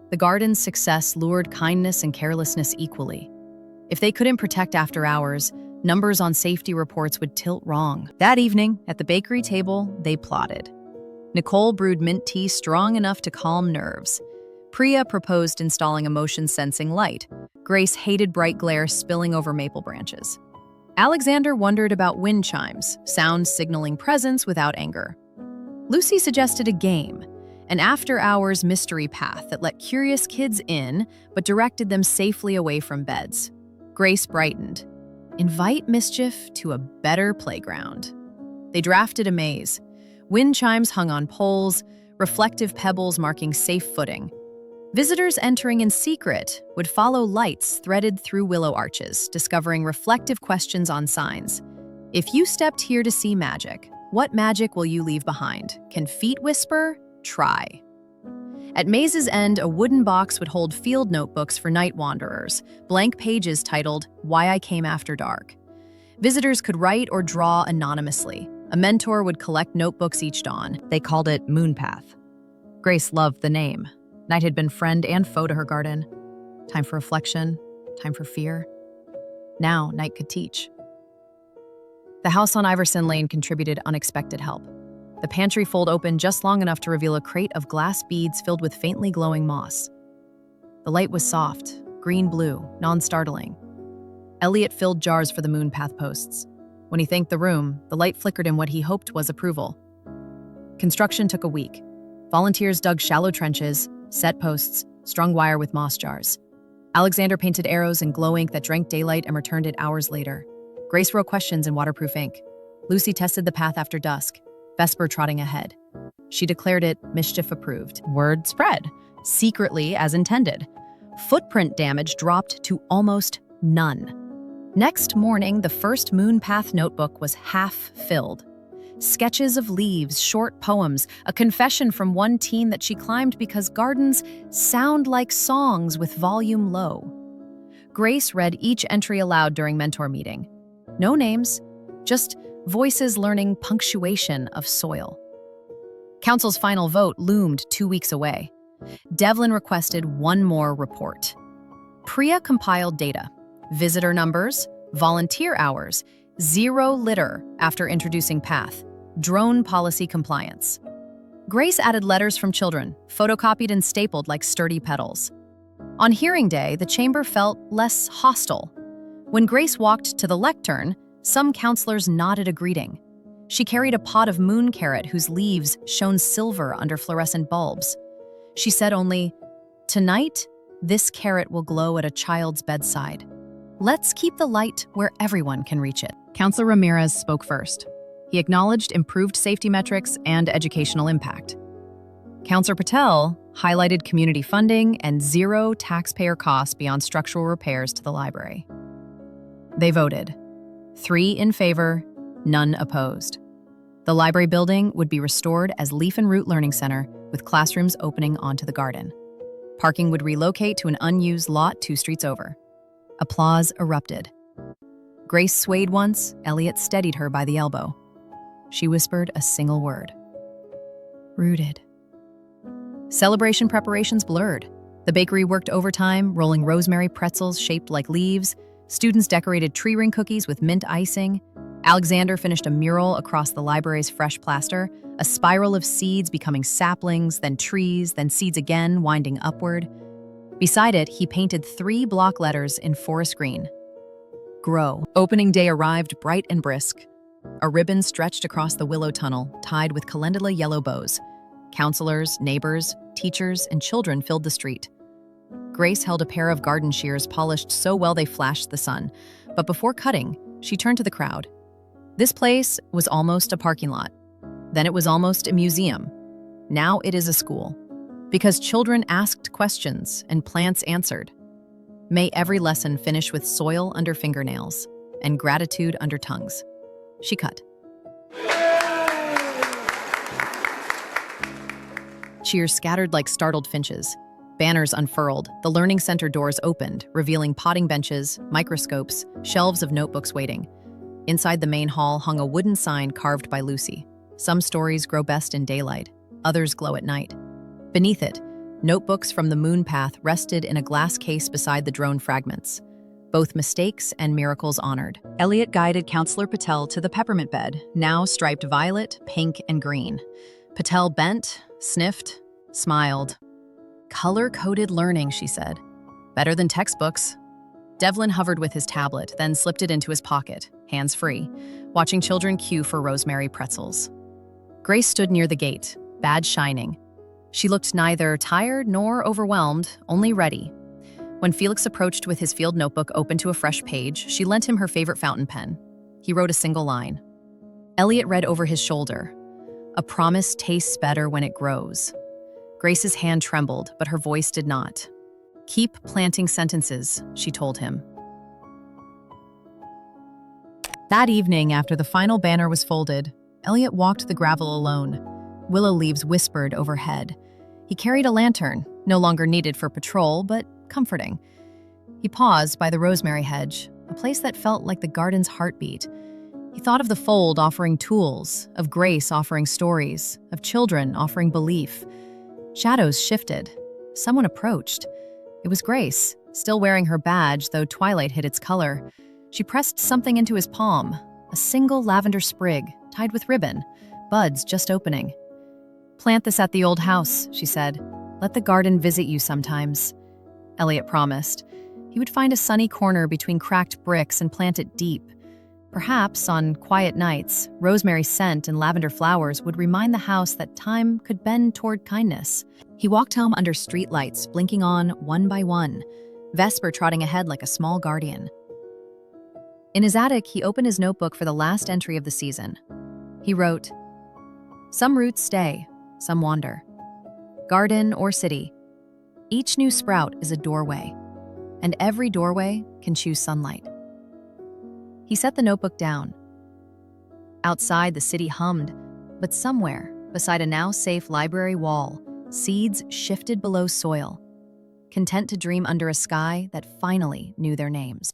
The garden's success lured kindness and carelessness equally. If they couldn't protect after hours, numbers on safety reports would tilt wrong. That evening, at the bakery table, they plotted. Nicole brewed mint tea strong enough to calm nerves. Priya proposed installing a motion-sensing light. Grace hated bright glare spilling over maple branches. Alexander wondered about wind chimes, sounds signaling presence without anger. Lucy suggested a game, an after-hours mystery path that let curious kids in but directed them safely away from beds. Grace brightened. Invite mischief to a better playground. They drafted a maze. Wind chimes hung on poles, reflective pebbles marking safe footing. Visitors entering in secret would follow lights threaded through willow arches, discovering reflective questions on signs. If you stepped here to see magic, what magic will you leave behind? Can feet whisper? Try. At Maze's end, a wooden box would hold field notebooks for night wanderers, blank pages titled, "Why I Came After Dark." Visitors could write or draw anonymously. A mentor would collect notebooks each dawn. They called it Moonpath. Grace loved the name. Night had been friend and foe to her garden. Time for reflection, time for fear. Now, Night could teach. The house on Iverson Lane contributed unexpected help. The pantry fold opened just long enough to reveal a crate of glass beads filled with faintly glowing moss. The light was soft, green-blue, non-startling. Elliot filled jars for the Moonpath posts. When he thanked the room, the light flickered in what he hoped was approval. Construction took a week. Volunteers dug shallow trenches, set posts, strung wire with moss jars. Alexander painted arrows in glow ink that drank daylight and returned it hours later. Grace wrote questions in waterproof ink. Lucy tested the path after dusk, Vesper trotting ahead. She declared it mischief approved. Word spread, secretly as intended. Footprint damage dropped to almost none. Next morning, the first Moonpath notebook was half filled. Sketches of leaves, short poems, a confession from one teen that she climbed because gardens sound like songs with volume low. Grace read each entry aloud during mentor meeting. No names, just voices learning punctuation of soil. Council's final vote loomed 2 weeks away. Devlin requested one more report. Priya compiled data. Visitor numbers, volunteer hours, 0 litter after introducing path, drone policy compliance. Grace added letters from children, photocopied and stapled like sturdy petals. On hearing day, the chamber felt less hostile. When Grace walked to the lectern, some counselors nodded a greeting. She carried a pot of moon carrot whose leaves shone silver under fluorescent bulbs. She said only, "Tonight, this carrot will glow at a child's bedside. Let's keep the light where everyone can reach it." Counselor Ramirez spoke first. He acknowledged improved safety metrics and educational impact. Counselor Patel highlighted community funding and 0 taxpayer costs beyond structural repairs to the library. They voted. 3 in favor, none opposed. The library building would be restored as Leaf and Root Learning Center with classrooms opening onto the garden. Parking would relocate to an unused lot 2 streets over. Applause erupted. Grace swayed once, Elliot steadied her by the elbow. She whispered a single word. Rooted. Celebration preparations blurred. The bakery worked overtime, rolling rosemary pretzels shaped like leaves. Students decorated tree ring cookies with mint icing. Alexander finished a mural across the library's fresh plaster, a spiral of seeds becoming saplings, then trees, then seeds again, winding upward. Beside it, he painted 3 block letters in forest green. Grow. Opening day arrived bright and brisk. A ribbon stretched across the willow tunnel, tied with calendula yellow bows. Counselors, neighbors, teachers, and children filled the street. Grace held a pair of garden shears polished so well they flashed the sun, but before cutting, she turned to the crowd. This place was almost a parking lot. Then it was almost a museum. Now it is a school. Because children asked questions and plants answered. May every lesson finish with soil under fingernails and gratitude under tongues. She cut. Cheers scattered like startled finches. Banners unfurled, the learning center doors opened, revealing potting benches, microscopes, shelves of notebooks waiting. Inside the main hall hung a wooden sign carved by Lucy. Some stories grow best in daylight, others glow at night. Beneath it, notebooks from the Moonpath rested in a glass case beside the drone fragments. Both mistakes and miracles honored. Elliot guided Counselor Patel to the peppermint bed, now striped violet, pink, and green. Patel bent, sniffed, smiled. Color-coded learning, she said. Better than textbooks. Devlin hovered with his tablet, then slipped it into his pocket, hands-free, watching children queue for rosemary pretzels. Grace stood near the gate, badge shining. She looked neither tired nor overwhelmed, only ready. When Felix approached with his field notebook open to a fresh page, she lent him her favorite fountain pen. He wrote a single line. Elliot read over his shoulder. A promise tastes better when it grows. Grace's hand trembled, but her voice did not. Keep planting sentences, she told him. That evening, after the final banner was folded, Elliot walked the gravel alone. Willow leaves whispered overhead. He carried a lantern, no longer needed for patrol, but comforting. He paused by the rosemary hedge, a place that felt like the garden's heartbeat. He thought of the fold offering tools, of Grace offering stories, of children offering belief. Shadows shifted. Someone approached. It was Grace, still wearing her badge, though twilight hid its color. She pressed something into his palm, a single lavender sprig, tied with ribbon, buds just opening. Plant this at the old house, she said. Let the garden visit you sometimes. Elliot promised. He would find a sunny corner between cracked bricks and plant it deep. Perhaps, on quiet nights, rosemary scent and lavender flowers would remind the house that time could bend toward kindness. He walked home under streetlights, blinking on one by one, Vesper trotting ahead like a small guardian. In his attic, he opened his notebook for the last entry of the season. He wrote, "Some roots stay, some wander. Garden or city, each new sprout is a doorway, and every doorway can choose sunlight." He set the notebook down. Outside, the city hummed, but somewhere, beside a now-safe library wall, seeds shifted below soil, content to dream under a sky that finally knew their names.